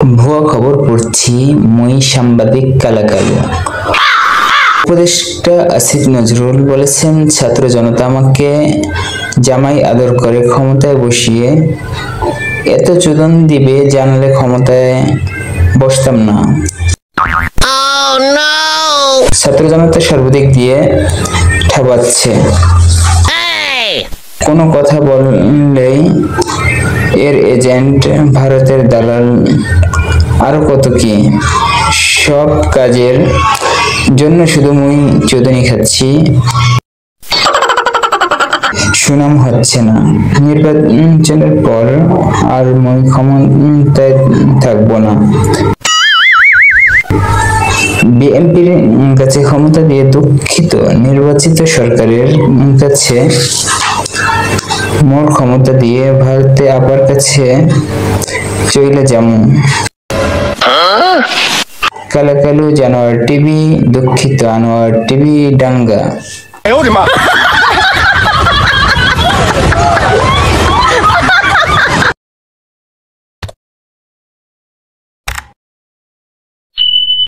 ভুয়া খবর পড়ছি মই সাংবাদিক কালাকালু। উপদেষ্টা আসিফ নজরুল বলেছেন, ছাত্র জনতা আমাকে জামাই আদর করে ক্ষমতায় বসিয়ে এত চোদন দিবে জানালে ক্ষমতায় বসতাম না। ছাত্র জনতা সর্বদিক দিয়ে ঠাবাচ্ছে, কোনো কথা বললেই এর এজেন্ট, ভারতের দালাল, আরো কত কি। সব কাজের জন্য শুধু মুই চোদনী খাচ্ছি, সুনাম হচ্ছে না। নির্বাচনের পর আর মুই ক্ষমতায় থাকবো না। বিএনপির কাছে ক্ষমতা দিয়ে দুঃখিত, নির্বাচিত সরকারের কাছে মোর ক্ষমতা দিয়ে ভারতে আপার কাছে চইলা যামু। কালাকালু, জানোয়ার টিভি, দুঃখিত আনোয়ার টিভি, ডাঙ্গা।